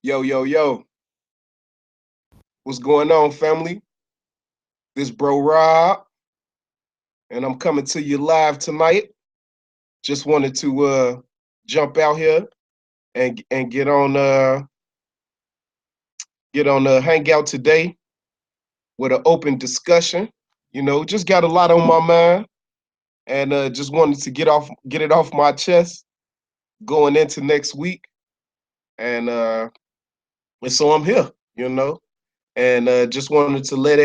Yo, yo, yo. What's going on, family? This bro Rob, and I'm coming to you live tonight. Just wanted to jump out here and get on hangout today with an open discussion. Just got a lot on my mind and just wanted to get it off my chest going into next week. And and so I'm here, and just wanted to let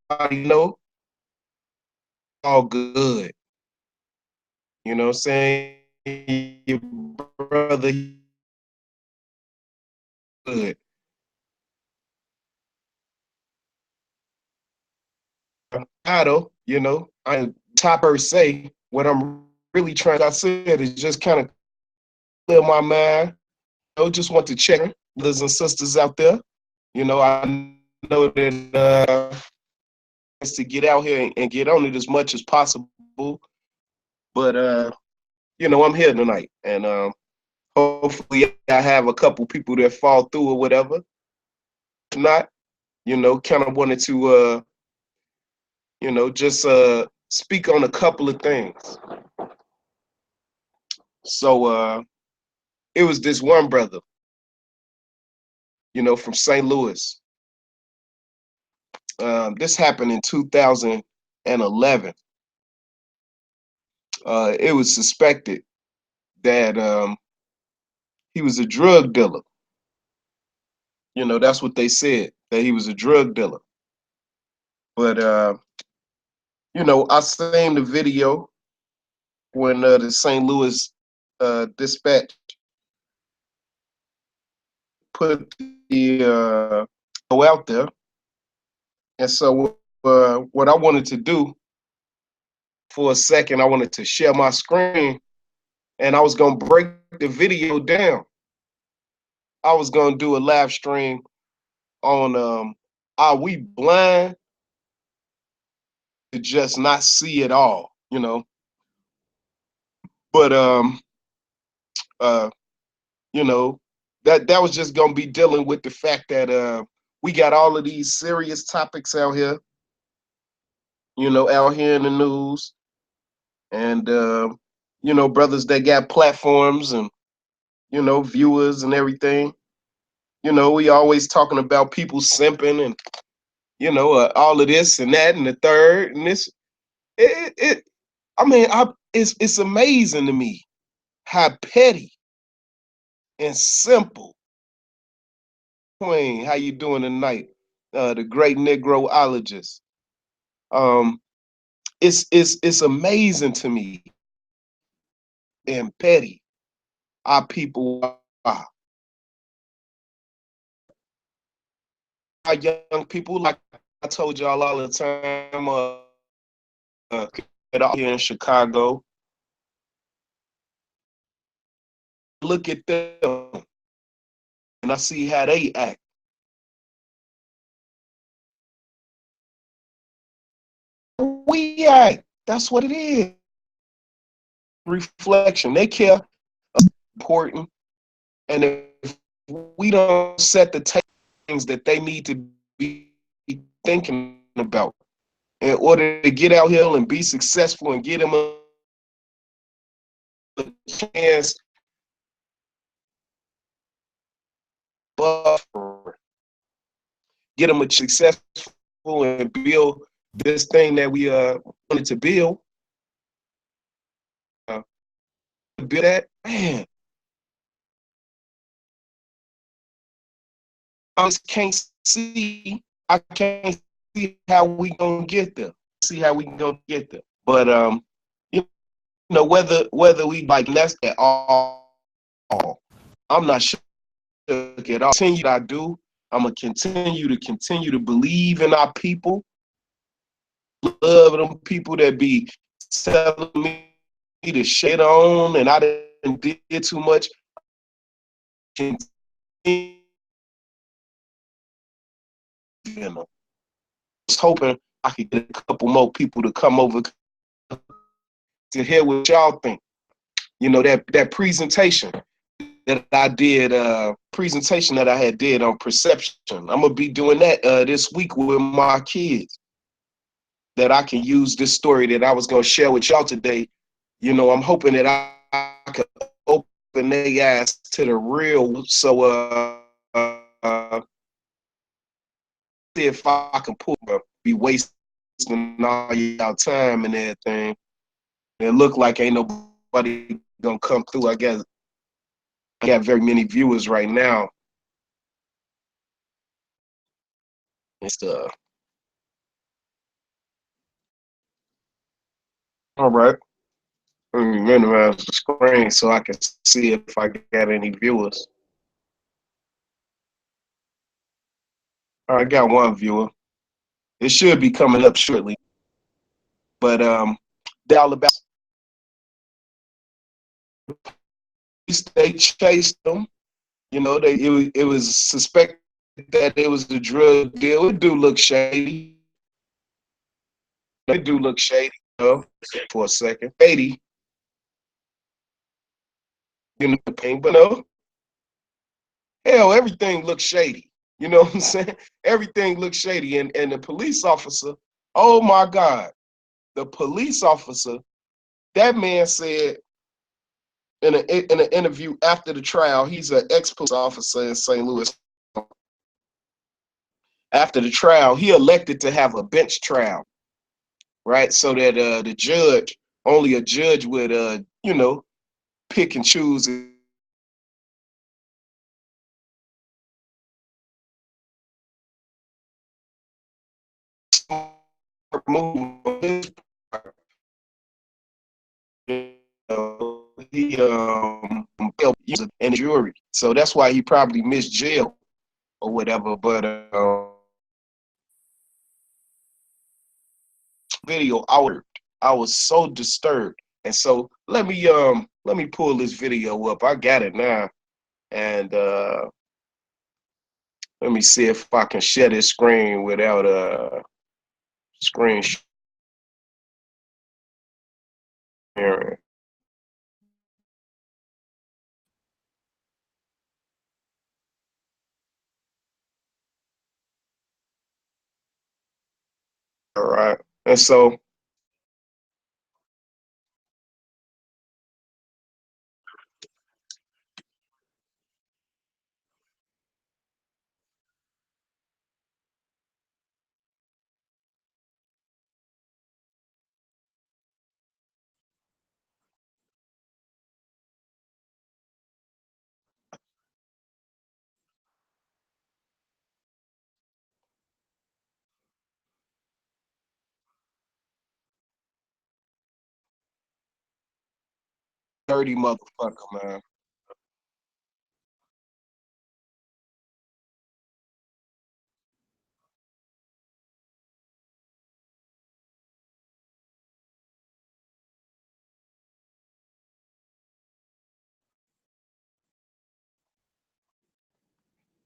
everybody know all good. You know what I'm saying? Your brother good. I top per se. What I'm really trying, like I said, is just kind of clear my mind. Just want to check brothers and sisters out there. I know that it's to get out here and get on it as much as possible. But I'm here tonight, and hopefully I have a couple people that fall through or whatever. If not, kind of wanted to just speak on a couple of things. So it was this one brother, from St. Louis. This happened in 2011. It was suspected that he was a drug dealer. That's what they said, that he was a drug dealer. But I seen the video when the St. Louis Dispatch put the out there. And so what I wanted to do for a second, I wanted to share my screen, and I was going to break the video down. I was going to do a live stream on are we blind to just not see it all, But uh that was just going to be dealing with the fact that we got all of these serious topics out here, out here in the news, and brothers that got platforms and viewers and everything. We always talking about people simping and all of this and that and the third and this. It I mean, it's amazing to me how petty and simple. Queen, how you doing tonight? The great Negroologist. Um, it's amazing to me and petty our people are. Our young people, like I told y'all all the time, out here in Chicago. Look at them, and I see how they act. We act. That's what it is. Reflection. They care important, and if we don't set the things that they need to be thinking about in order to get out here and be successful and get them a chance buffer, get them a successful and build this thing that we wanted to build. Build that, man. I just can't see. I can't see how we gonna get there. See how we gonna get there. But whether we like less at all, I'm not sure at all. Continue I do. I'm gonna continue to believe in our people. Love them people that be telling me to shit on, and I didn't did too much. Continue. I was hoping I could get a couple more people to come over to hear what y'all think. That presentation. that I did, presentation that I had did on perception. I'm gonna be doing that this week with my kids. That I can use this story that I was gonna share with y'all today. I'm hoping that I could open their eyes to the real. So see if I can be wasting all y'all time and everything. It look like ain't nobody gonna come through. I guess I got very many viewers right now. It's all right. Let me minimize the screen so I can see if I got any viewers. All right, I got one viewer. It should be coming up shortly. But the Alabama, they chased them. It was suspected that it was a drug deal. It do look shady. It do look shady. For a second, 80. The pain, but no, hell, everything looks shady. You know what I'm saying? Everything looks shady, and the police officer. Oh my God, the police officer. That man said in an interview after the trial, he's an ex-police officer in St. Louis. After the trial, he elected to have a bench trial, right? So that the judge, only a judge would, pick and choose. He and jury, so that's why he probably missed jail or whatever. But video, I was so disturbed, and so let me pull this video up. I got it now, and let me see if I can share this screen without screen sharing. All right, and so 30 motherfucker, man.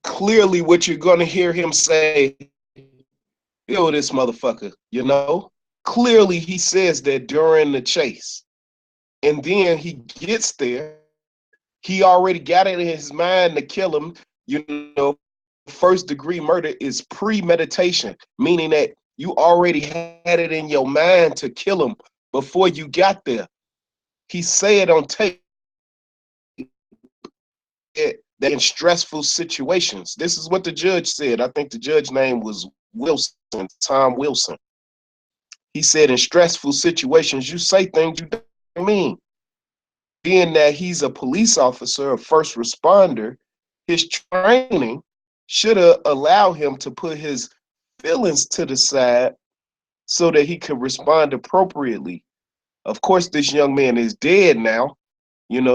Clearly, what you're gonna hear him say, yo, this motherfucker, Clearly, he says that during the chase. And then he gets there. He already got it in his mind to kill him. You know, first degree murder is premeditation, meaning that you already had it in your mind to kill him before you got there. He said on tape that in stressful situations, this is what the judge said. I think the judge name was Wilson, Tom Wilson. He said in stressful situations, you say things you don't mean. Being that he's a police officer, a first responder, his training should have allowed him to put his feelings to the side so that he could respond appropriately. Of course, this young man is dead now,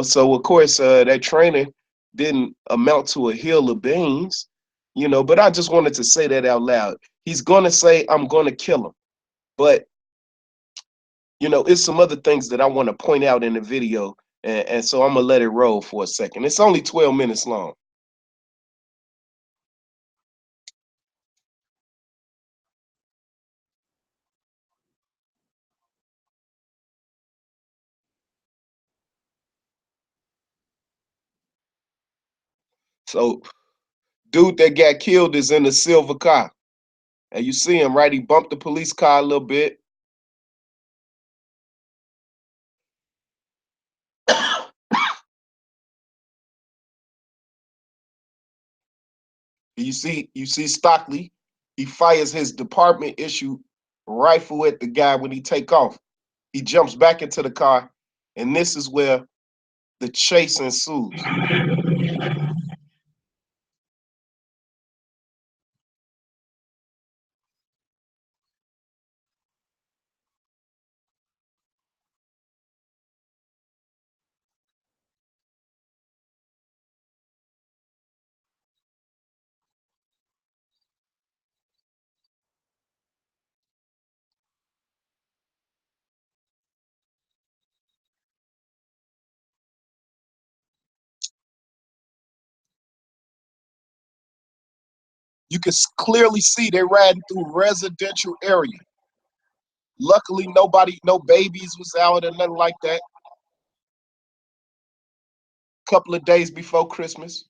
so of course that training didn't amount to a hill of beans, but I just wanted to say that out loud. He's going to say, I'm going to kill him. But it's some other things that I want to point out in the video, and so I'm gonna let it roll for a second. It's only 12 minutes long. So dude that got killed is in the silver car. And you see him, right? He bumped the police car a little bit. You see Stockley, he fires his department issue rifle at the guy when he take off. He jumps back into the car, and this is where the chase ensues. You can clearly see they're riding through residential area. Luckily, nobody, no babies was out or nothing like that. Couple of days before Christmas.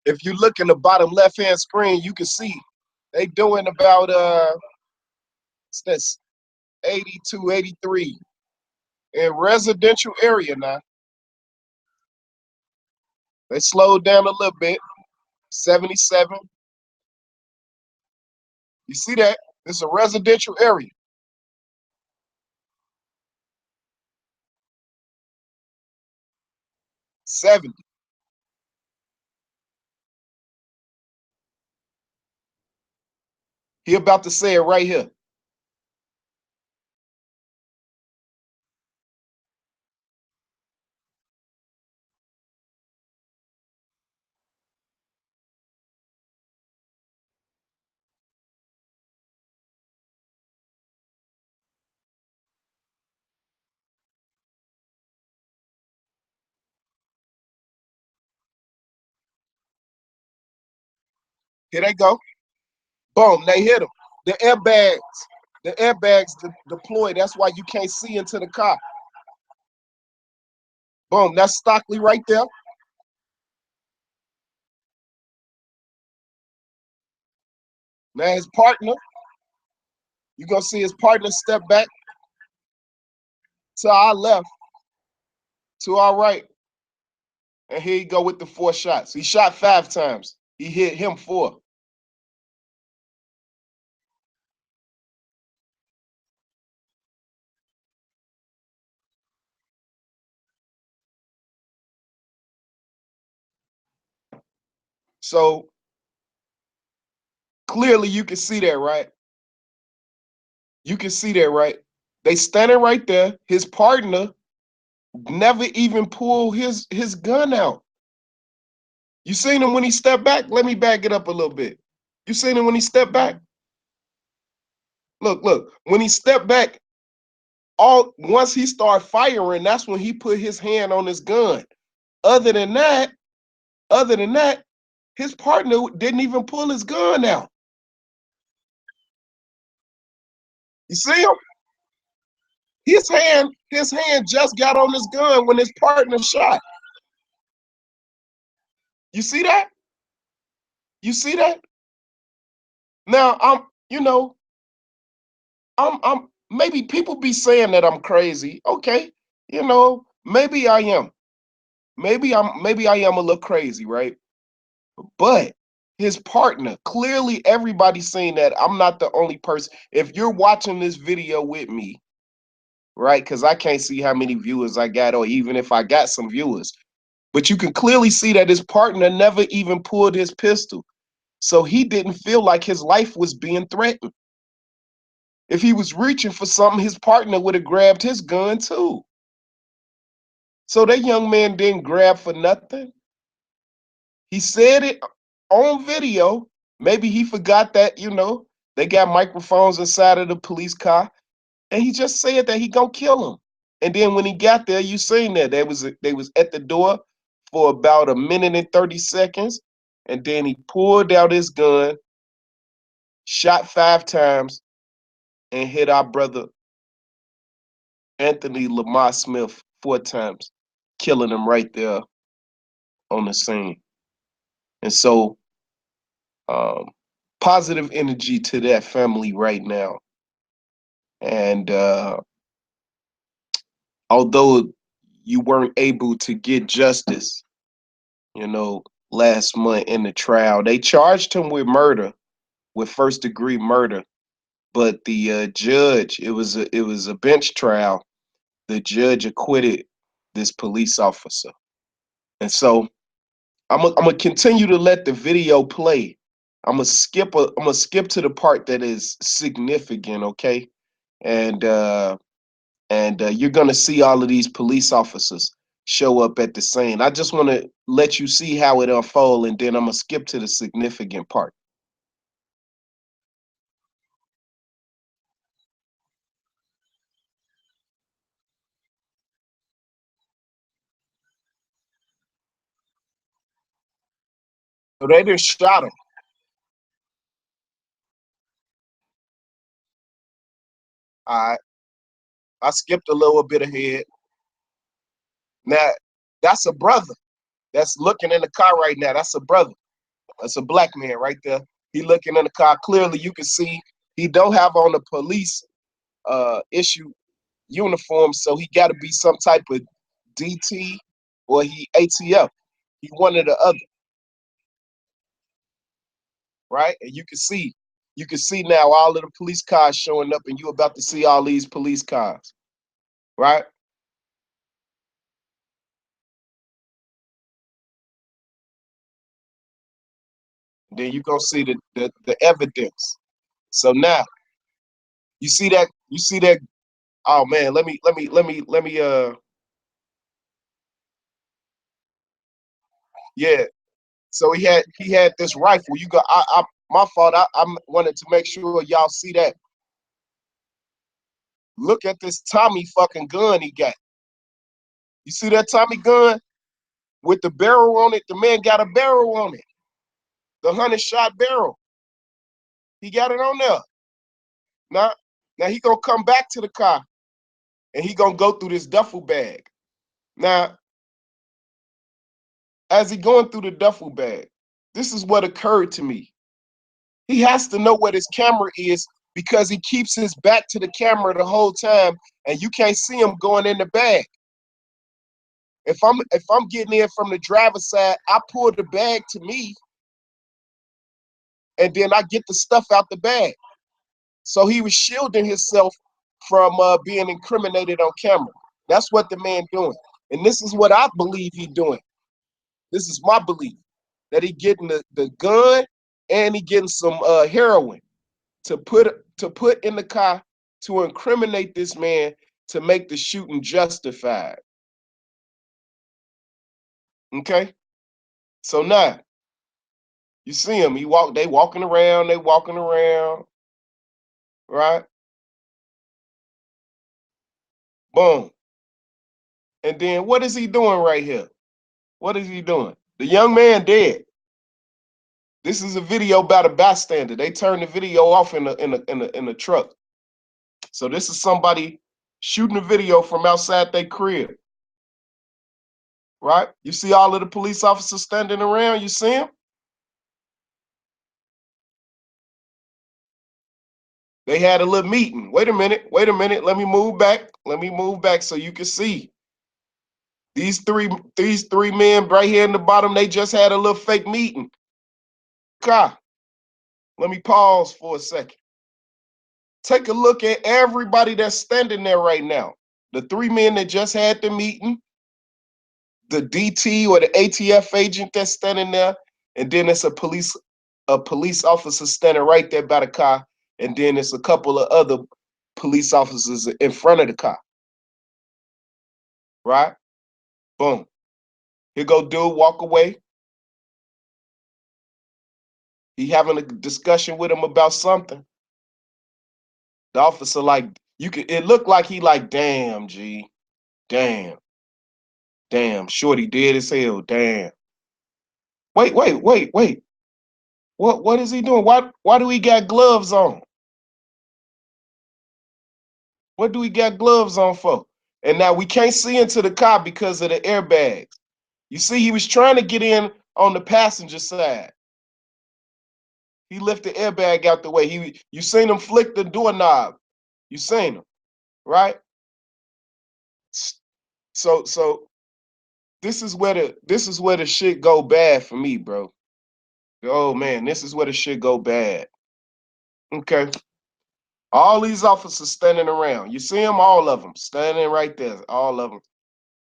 If you look in the bottom left hand screen, you can see they doing about that's 82, 83 in residential area now. They slowed down a little bit. 77. You see that? It's a residential area. 70. He about to say it right here. Here they go. Boom, they hit him. The airbags, deployed. That's why you can't see into the car. Boom, that's Stockley right there. Now his partner, you're gonna see his partner step back to our left, to our right. And here he go with the 4 shots. He shot 5 times. He hit him 4. So clearly you can see that, right? You can see that, right? They standing right there. His partner never even pulled his gun out. You seen him when he stepped back? Let me back it up a little bit. You seen him when he stepped back? Look. When he stepped back, all once he started firing, that's when he put his hand on his gun. Other than that, other than that, his partner didn't even pull his gun out. You see him? His hand just got on his gun when his partner shot. You see that? You see that? Now I'm maybe people be saying that I'm crazy. Okay, maybe I am. Maybe I am a little crazy, right? But his partner. Clearly, everybody's saying that. I'm not the only person. If you're watching this video with me, right? Because I can't see how many viewers I got, or even if I got some viewers. But you can clearly see that his partner never even pulled his pistol. So he didn't feel like his life was being threatened. If he was reaching for something, his partner would have grabbed his gun too. So that young man didn't grab for nothing. He said it on video. Maybe he forgot that, they got microphones inside of the police car. And he just said that he gonna kill him. And then when he got there, you seen that they was at the door for about a minute and 30 seconds. And then he pulled out his gun, shot 5 times, and hit our brother Anthony Lamar Smith 4 times, killing him right there on the scene. And so, positive energy to that family right now. And although you weren't able to get justice, last month in the trial, they charged him with murder, with first-degree murder. But the judge, it was a bench trial. The judge acquitted this police officer. And so I'm gonna continue to let the video play. I'm gonna skip to the part that is significant, okay? And you're gonna see all of these police officers show up at the scene. I just want to let you see how it unfolds, and then I'm gonna skip to the significant part. So they just shot him. I skipped a little bit ahead. Now, that's a brother that's looking in the car right now. That's a brother. That's a black man right there. He looking in the car. Clearly, you can see he don't have on the police issue uniform, so he got to be some type of DT or he ATF. He one or the other, right? And you can see now all of the police cars showing up, and you about to see all these police cars, right? Then you gonna see the evidence. So now you see that. Oh man, let me. Yeah. So he had this rifle. You got I my fault. I wanted to make sure y'all see that. Look at this Tommy fucking gun he got. You see that Tommy gun with the barrel on it? The man got a barrel on it. The 100-shot barrel. He got it on there. Now, now he gonna come back to the car and he gonna go through this duffel bag. Now, as he going through the duffel bag, this is what occurred to me. He has to know what his camera is because he keeps his back to the camera the whole time, and you can't see him going in the bag. If I'm getting in from the driver's side, I pull the bag to me, and then I get the stuff out the bag. So he was shielding himself from being incriminated on camera. That's what the man doing, and this is what I believe he doing. This is my belief that he getting the gun and he getting some heroin to put in the car to incriminate this man to make the shooting justified. Okay, so now you see him. They walking around. They walking around. Right. Boom. And then what is he doing right here? What is he doing? The young man dead. This is a video about a bystander. They turned the video off in a truck. So this is somebody shooting a video from outside their crib. Right? You see all of the police officers standing around. You see them? They had a little meeting. Wait a minute. Wait a minute. Let me move back. Let me move back so you can see. These three men right here in the bottom, they just had a little fake meeting. car. Let me pause for a second. Take a look at everybody that's standing there right now. The 3 men that just had the meeting, the DT or the ATF agent that's standing there, and then it's a police officer standing right there by the car, and then it's a couple of other police officers in front of the car. Right? Boom. Here go dude, walk away. He having a discussion with him about something. The officer like, it looked like he like, damn, G. Damn. Damn. Shorty dead as hell. Damn. Wait. What is he doing? Why do he got gloves on? What do he got gloves on for? And now we can't see into the car because of the airbags. You see, he was trying to get in on the passenger side. He lifted the airbag out the way. You seen him flick the doorknob. You seen him, right? So this is where the shit go bad for me, bro. Oh man, this is where the shit go bad. Okay. All these officers standing around. You see them, all of them standing right there. All of them.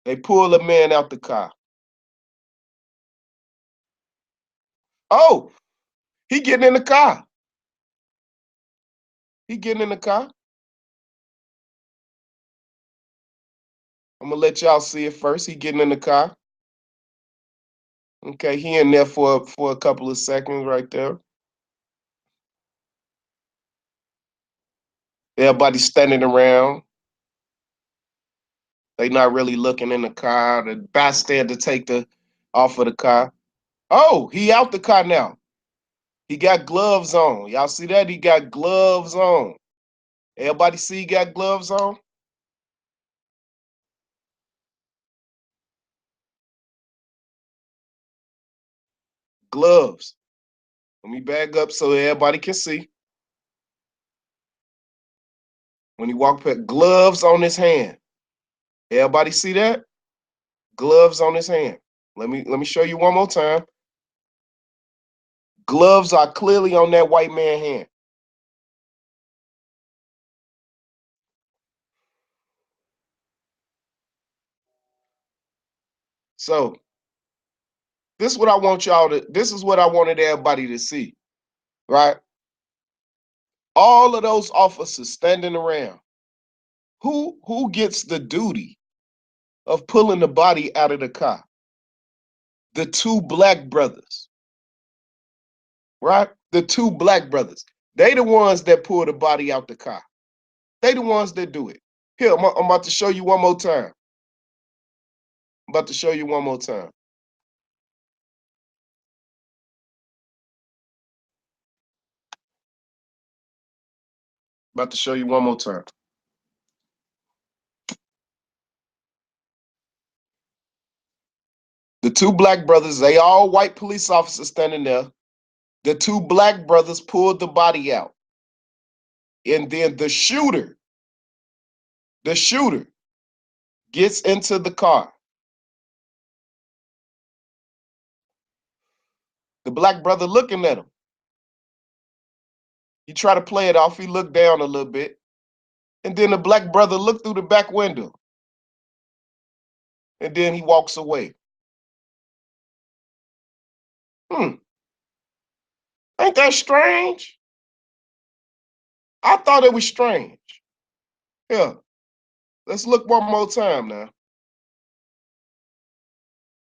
They pull the man out the car. Oh, he getting in the car. He getting in the car. I'm gonna let y'all see it first. He getting in the car. Okay, he in there for a couple of seconds right there. Everybody standing around. They not really looking in the car. The bystander take the off of the car. Oh, he out the car now. He got gloves on. Y'all see that? He got gloves on. Everybody see he got gloves on? Gloves. Let me back up so everybody can see. When he walked past, gloves on his hand. Everybody see that? Gloves on his hand. Let me show you one more time. Gloves are clearly on that white man's hand. So this is what I want y'all to. This is what I wanted everybody to see, right? All of those officers standing around. Who gets the duty of pulling the body out of the car? The two black brothers, right? The two black brothers. They the ones that pull the body out the car. They the ones that do it. Here, I'm about to show you one more time. I'm about to show you one more time. About to show you one more time. The two black brothers, they all white police officers standing there. The two black brothers pulled the body out. And then the shooter gets into the car. The black brother looking at him. He tried to play it off. He looked down a little bit. And then the black brother looked through the back window. And then he walks away. Ain't that strange? I thought it was strange. Yeah. Let's look one more time now.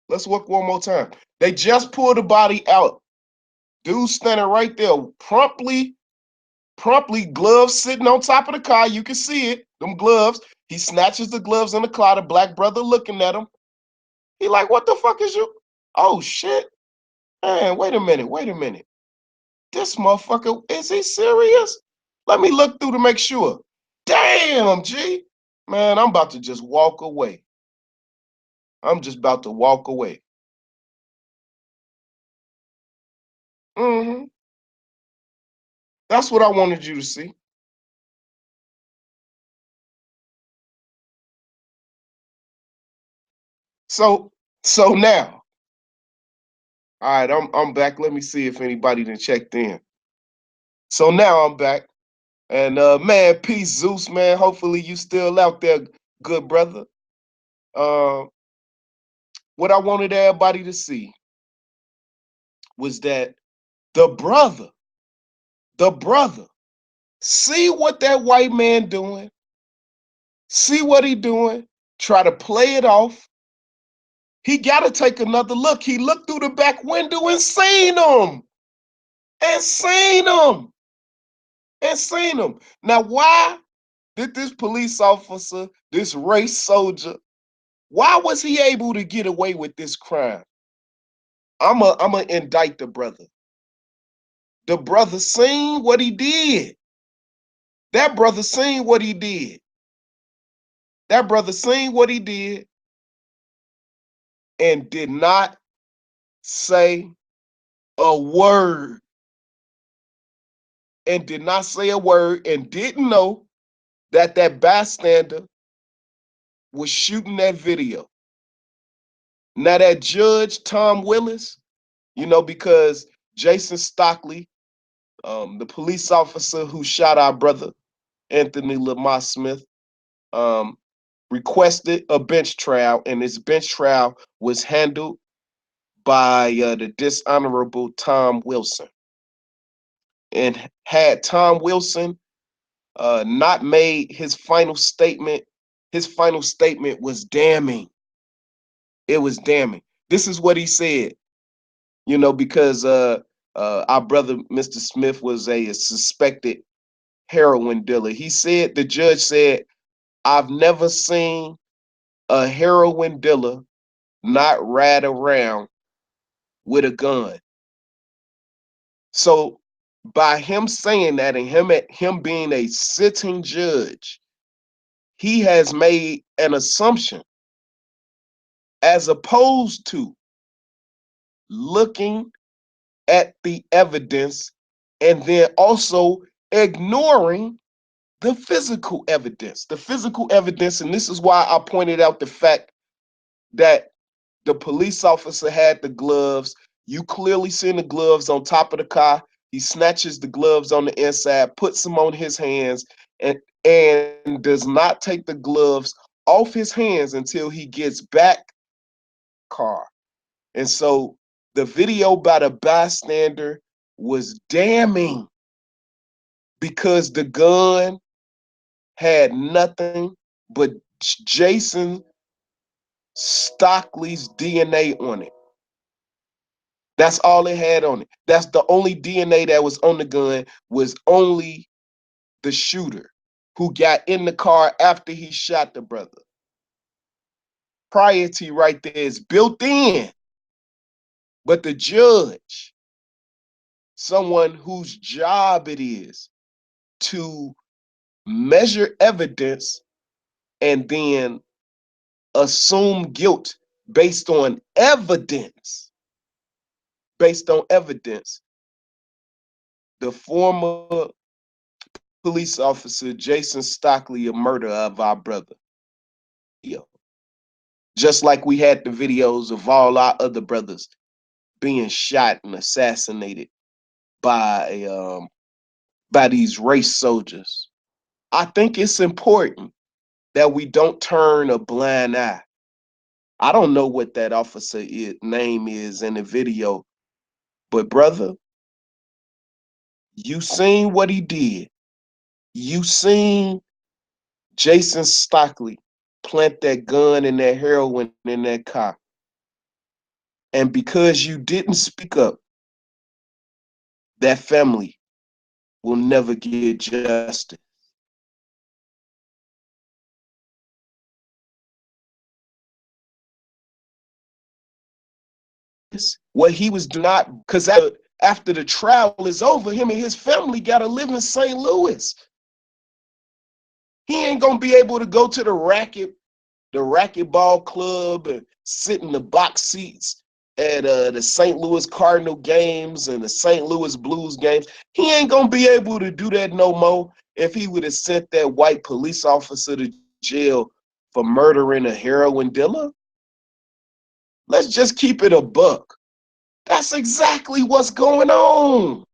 Let's look one more time. They just pulled the body out. Dude standing right there, promptly, gloves sitting on top of the car. You can see it, them gloves. He snatches the gloves in the car. The black brother looking at him. He like, what the fuck is you? Oh, shit. Man, wait a minute. This motherfucker, is he serious? Let me look through to make sure. Damn, G. Man, I'm about to just walk away. I'm just about to walk away. Mm-hmm. That's what I wanted you to see. So now, All right, I'm back. Let me see if anybody done checked in. So now I'm back. And man, peace, Zeus, man. Hopefully you still out there, good brother. Uh, what I wanted everybody to see was that the brother, the brother, see what that white man doing, see what he doing, try to play it off. He got to take another look. He looked through the back window and seen him, and seen him, and seen him. Now, why did this police officer, this race soldier, why was he able to get away with this crime? I'm a indict the brother. The brother seen what he did. That brother seen what he did. That brother seen what he did and did not say a word. And did not say a word and didn't know that that bystander was shooting that video. Now that judge, Tom Willis, because Jason Stockley, the police officer who shot our brother, Anthony Lamar Smith, um, requested a bench trial, and this bench trial was handled by the dishonorable Tom Wilson. And had Tom Wilson not made his final statement was damning. It was damning. This is what he said, because our brother, Mr. Smith, was a suspected heroin dealer. He said, the judge said, I've never seen a heroin dealer not ride around with a gun. So by him saying that and him being a sitting judge, he has made an assumption as opposed to looking at the evidence and then also ignoring the physical evidence. The physical evidence, and this is why I pointed out the fact that the police officer had the gloves. You clearly seen the gloves on top of the car. He snatches the gloves on the inside, puts them on his hands, and does not take the gloves off his hands until he gets back car. And so the video by the bystander was damning because the gun had nothing but Jason Stockley's DNA on it. That's all it had on it. That's the only DNA that was on the gun, was only the shooter who got in the car after he shot the brother. Priority right there is built in. But the judge, someone whose job it is to measure evidence and then assume guilt based on evidence, the former police officer, Jason Stockley, a murder of our brother. Just like we had the videos of all our other brothers being shot and assassinated by these race soldiers. I think it's important that we don't turn a blind eye. I don't know what that officer name is in the video, but brother, you seen what he did. You seen Jason Stockley plant that gun and that heroin in that car. And because you didn't speak up, that family will never get justice. What he was not, because after the trial is over, him and his family got to live in St. Louis. He ain't gonna be able to go to the racquetball club and sit in the box seats at the St. Louis Cardinal games and the St. Louis Blues games. He ain't gonna be able to do that no more if he would have sent that white police officer to jail for murdering a heroin dealer. Let's just keep it a buck. That's exactly what's going on.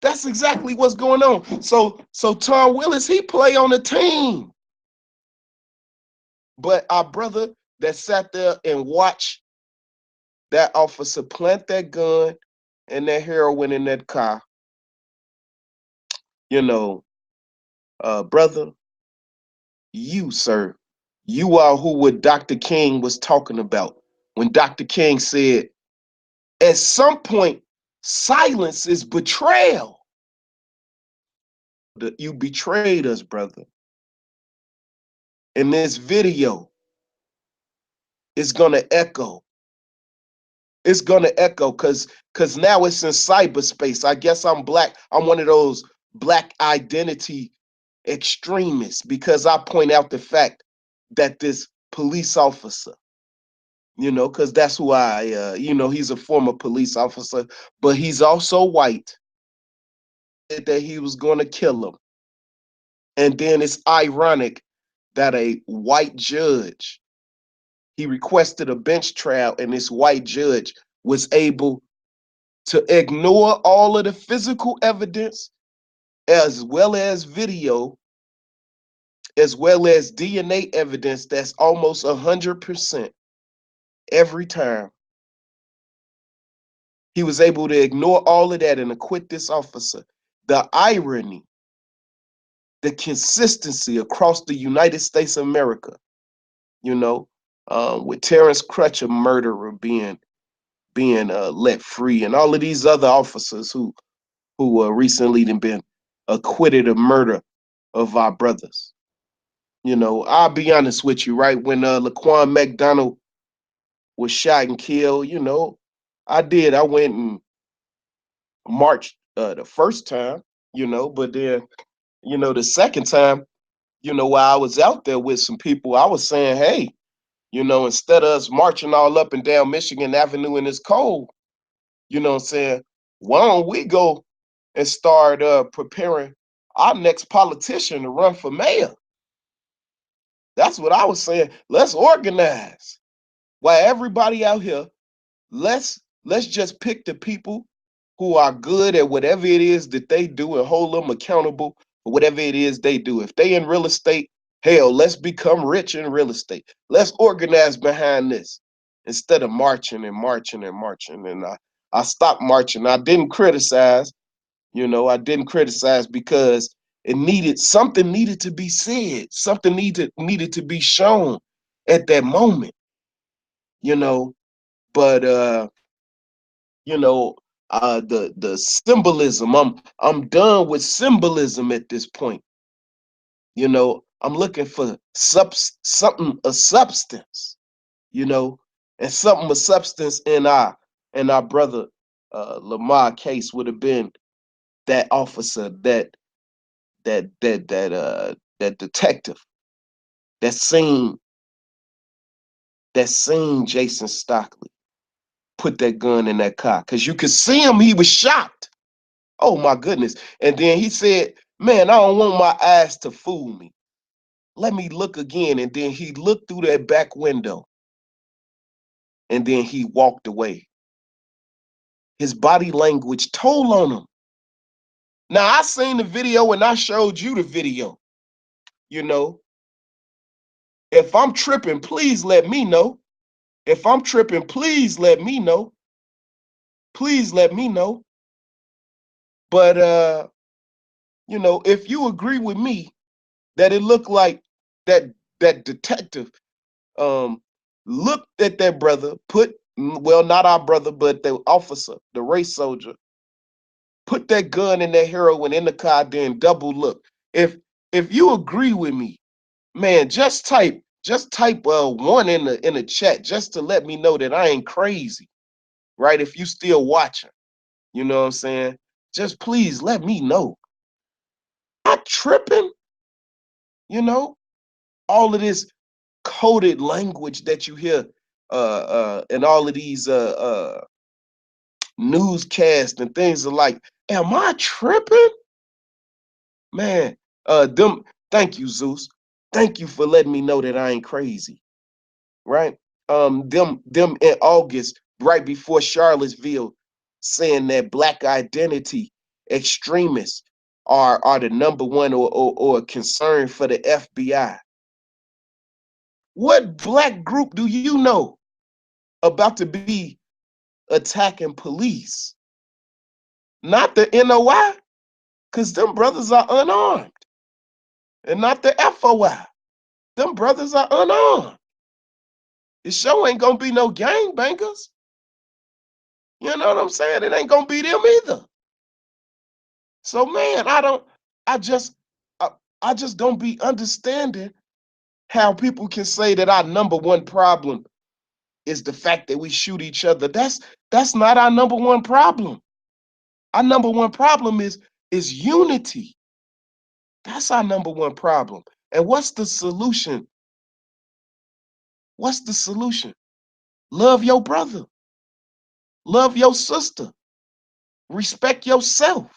That's exactly what's going on. So Tom Willis, he play on the team. But our brother that sat there and watched that officer plant that gun and that heroin in that car, you know, brother, you, sir, you are who what Dr. King was talking about when Dr. King said, at some point, silence is betrayal. You betrayed us, brother. And this video is gonna echo. It's gonna echo because now it's in cyberspace. I guess I'm black. I'm one of those black identity extremists because I point out the fact that this police officer, because that's who he's a former police officer, but he's also white, that he was going to kill him. And then it's ironic that a white judge, he requested a bench trial, and this white judge was able to ignore all of the physical evidence as well as video, as well as DNA evidence that's almost 100% every time. He was able to ignore all of that and acquit this officer. The irony, the consistency across the United States of America, with Terrence Crutch, a murderer, being let free, and all of these other officers who recently been acquitted of murder of our brothers. I'll be honest with you, right? When Laquan McDonald was shot and killed, I went and marched the first time, but then, the second time, while I was out there with some people, I was saying, hey, instead of us marching all up and down Michigan Avenue in this cold, what I'm saying, why don't we go and start preparing our next politician to run for mayor? That's what I was saying. Let's organize. While everybody out here, let's just pick the people who are good at whatever it is that they do and hold them accountable for whatever it is they do. If they in real estate, hell, let's become rich in real estate. Let's organize behind this instead of marching and marching and marching. And I stopped marching. I didn't criticize. I didn't criticize because something needed to be said. Something needed to be shown at that moment. But the symbolism. I'm done with symbolism at this point. I'm looking for something of substance. And something of substance in our brother Lamar case would have been that officer, that detective, that seen Jason Stockley put that gun in that car, because you could see him. He was shocked. Oh my goodness. And then he said, man, I don't want my eyes to fool me. Let me look again. And then he looked through that back window and then he walked away. His body language told on him. Now, I seen the video and I showed you the video. If I'm tripping, please let me know. If I'm tripping, please let me know. Please let me know. But if you agree with me that it looked like that detective looked at that brother, not our brother, but the officer, the race soldier, put that gun and that heroin in the car, then double look. If you agree with me, man, just type one in the chat just to let me know that I ain't crazy, right? If you still watching, you know what I'm saying? Just please let me know. I'm tripping, all of this coded language that you hear and all of these newscasts and things are like, am I tripping? Man, thank you, Zeus. Thank you for letting me know that I ain't crazy. Right? Them in August right before Charlottesville, saying that black identity extremists are the number one or concern for the FBI. What black group do you know about to be attacking police? Not the NOI, because them brothers are unarmed. And not the FOI. Them brothers are unarmed. It sure ain't gonna be no gangbangers. You know what I'm saying? It ain't gonna be them either. So man, I just I, I just don't be understanding how people can say that our number one problem is the fact that we shoot each other. That's not our number one problem. Our number one problem is unity. That's our number one problem. And what's the solution? What's the solution? Love your brother. Love your sister. Respect yourself.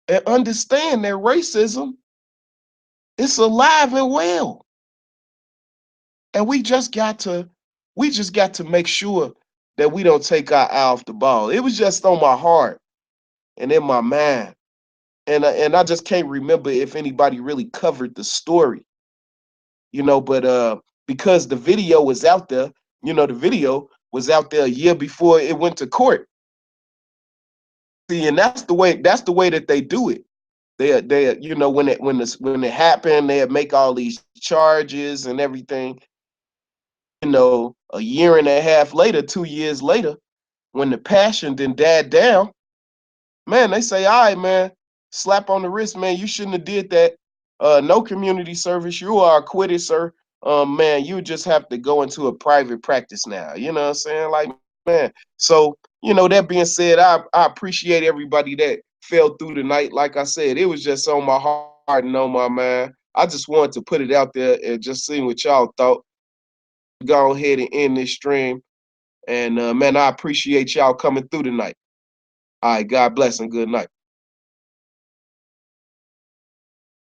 And understand that racism is alive and well. And we just got to make sure that we don't take our eye off the ball. It was just on my heart and in my mind. And I just can't remember if anybody really covered the story, but because the video was out there, the video was out there a year before it went to court. See, and that's the way that they do it. They when it happened, they make all these charges and everything. A year and a half later, 2 years later, when the passion then died down, man, they say, all right, man, slap on the wrist, man. You shouldn't have did that. No community service. You are acquitted, sir. Man, you just have to go into a private practice now. You know what I'm saying? Like, man. So, that being said, I appreciate everybody that fell through tonight. Like I said, it was just on my heart and on my mind. I just wanted to put it out there and just see what y'all thought. Go ahead and end this stream. And man, I appreciate y'all coming through tonight. All right, God bless and good night.